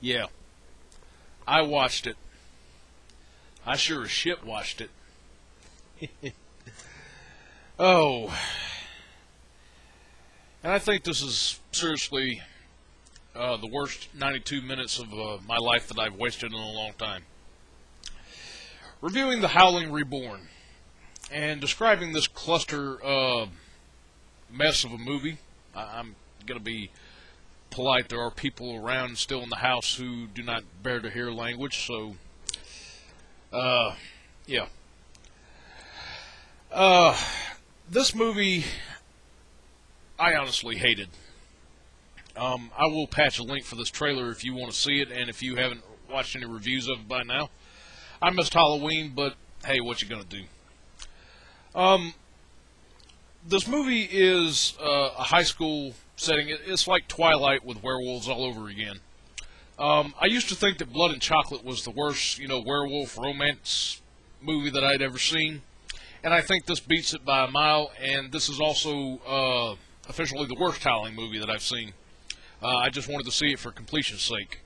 Yeah, I watched it. I sure as shit watched it. Oh, and I think this is seriously the worst 92 minutes of my life that I've wasted in a long time. Reviewing The Howling Reborn and describing this cluster mess of a movie. I'm going to be polite. There are people around still in the house who do not bear to hear language, so yeah. This movie I honestly hated. I will patch a link for this trailer if you want to see it, and if you haven't watched any reviews of it by now. I missed Halloween, but hey, what you gonna do? This movie is a high school setting. It's like Twilight with werewolves all over again. I used to think that Blood and Chocolate was the worst, werewolf romance movie that I'd ever seen, and I think this beats it by a mile. And this is also officially the worst Howling movie that I've seen. I just wanted to see it for completion's sake.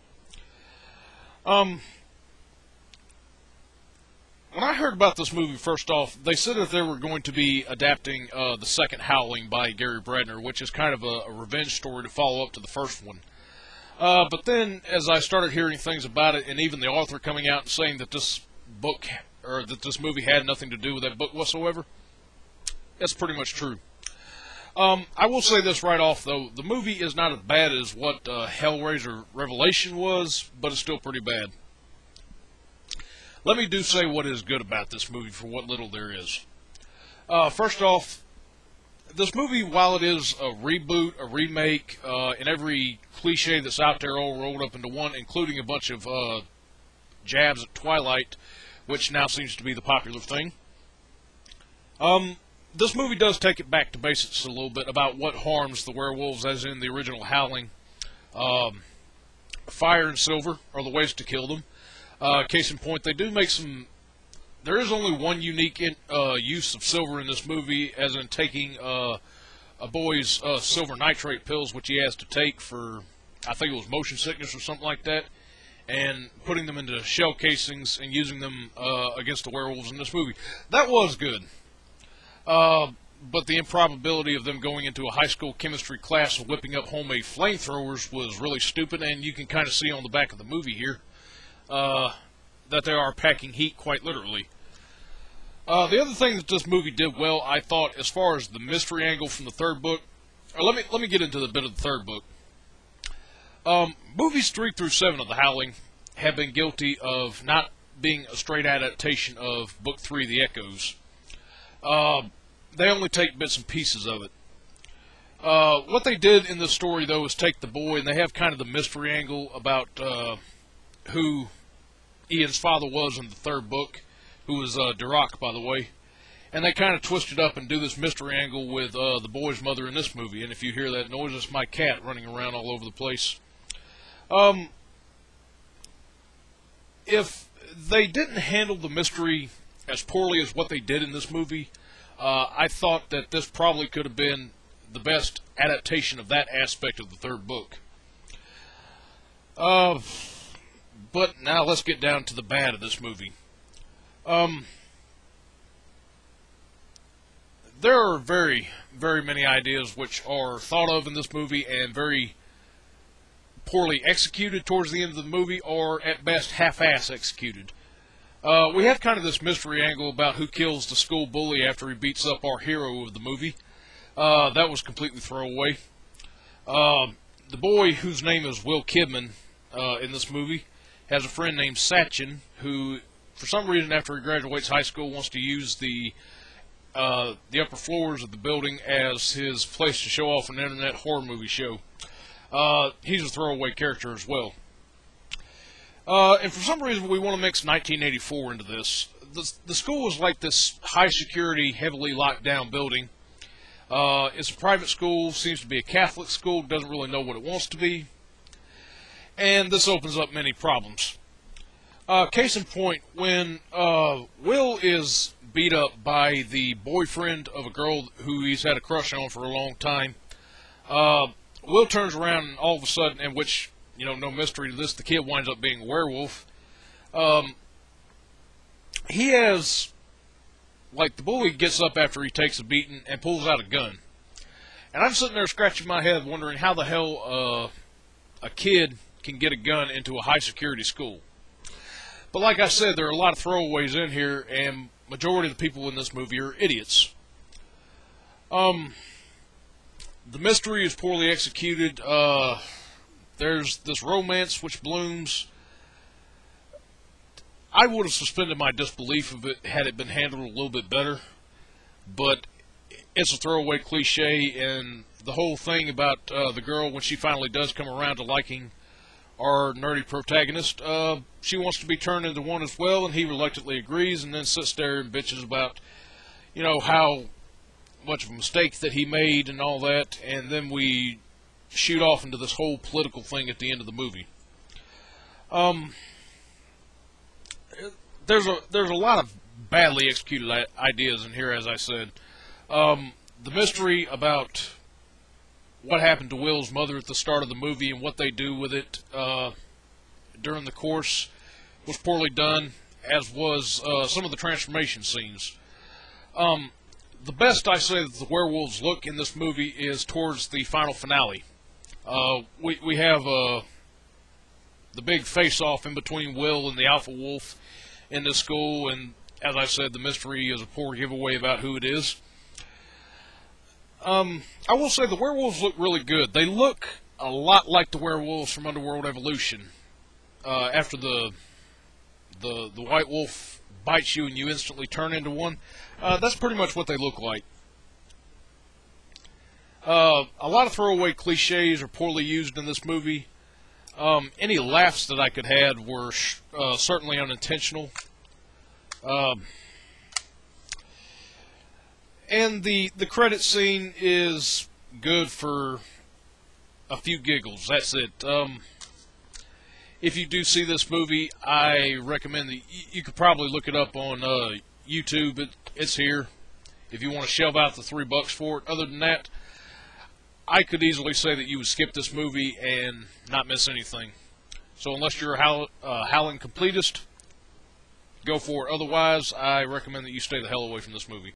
When I heard about this movie, first off, they said that they were going to be adapting the second Howling by Gary Bradner, which is kind of a revenge story to follow up to the first one. But then, as I started hearing things about it, and even the author coming out and saying that this book, or that this movie had nothing to do with that book whatsoever, that's pretty much true. I will say this right off, though. The movie is not as bad as what Hellraiser Revelation was, but it's still pretty bad. Let me say what is good about this movie for what little there is. First off, this movie, while it is a reboot, a remake, and every cliche that's out there all rolled up into one, including a bunch of jabs at Twilight, which now seems to be the popular thing, this movie does take it back to basics a little bit about what harms the werewolves, as in the original Howling. Fire and silver are the ways to kill them. Case in point, they do make some. There is only one unique use of silver in this movie, as in taking a boy's silver nitrate pills, which he has to take for, I think it was motion sickness or something like that, and putting them into shell casings and using them against the werewolves in this movie. That was good. But the improbability of them going into a high school chemistry class and whipping up homemade flamethrowers was really stupid, and you can kind of see on the back of the movie here that they are packing heat quite literally. The other thing that this movie did well, I thought, as far as the mystery angle from the third book, or let me get into the bit of the third book. Movies 3 through 7 of The Howling have been guilty of not being a straight adaptation of Book 3, The Echoes. They only take bits and pieces of it. What they did in this story, though, is take the boy, and they have kind of the mystery angle about who Ian's father was in the third book, who was Duroc, by the way. And they kind of twist it up and do this mystery angle with the boy's mother in this movie. And if you hear that noise, it's my cat running around all over the place. If they didn't handle the mystery as poorly as what they did in this movie, I thought that this probably could have been the best adaptation of that aspect of the third book. But now let's get down to the bad of this movie. There are very, very many ideas which are thought of in this movie and very poorly executed towards the end of the movie, or at best half-ass executed. We have kind of this mystery angle about who kills the school bully after he beats up our hero of the movie. That was completely throwaway. The boy, whose name is Will Kidman in this movie, has a friend named Sachin, who, for some reason, after he graduates high school, wants to use the upper floors of the building as his place to show off an internet horror movie show. He's a throwaway character as well. And for some reason, we want to mix 1984 into this. The school is like this high-security, heavily locked-down building. It's a private school, seems to be a Catholic school, doesn't really know what it wants to be. And this opens up many problems. Case in point, when Will is beat up by the boyfriend of a girl who he's had a crush on for a long time, Will turns around and all of a sudden, in which no mystery to this. The kid winds up being a werewolf. He has, like, the bully gets up after he takes a beating and pulls out a gun. And I'm sitting there scratching my head wondering how the hell a kid can get a gun into a high-security school. But like I said, there are a lot of throwaways in here, and majority of the people in this movie are idiots. The mystery is poorly executed. There's this romance which blooms. I would have suspended my disbelief of it had it been handled a little bit better, but it's a throwaway cliche, and the whole thing about the girl, when she finally does come around to liking our nerdy protagonist, she wants to be turned into one as well, and he reluctantly agrees, and then sits there and bitches about, how much of a mistake that he made and all that, and then we shoot off into this whole political thing at the end of the movie. There's a lot of badly executed ideas in here, as I said. The mystery about what happened to Will's mother at the start of the movie and what they do with it during the course was poorly done, as was some of the transformation scenes. The best I say that the werewolves look in this movie is towards the final finale. We have the big face-off in between Will and the Alpha Wolf in this school, and as I said, the mystery is a poor giveaway about who it is. I will say the werewolves look really good. They look a lot like the werewolves from Underworld Evolution. After the white wolf bites you and you instantly turn into one, that's pretty much what they look like. A lot of throwaway cliches are poorly used in this movie. Any laughs that I could have were certainly unintentional. And the credit scene is good for a few giggles. That's it. If you do see this movie, I recommend that you could probably look it up on YouTube. It's here if you want to shell out the $3 for it. Other than that, I could easily say that you would skip this movie and not miss anything. So unless you're a Howling completist, go for it. Otherwise, I recommend that you stay the hell away from this movie.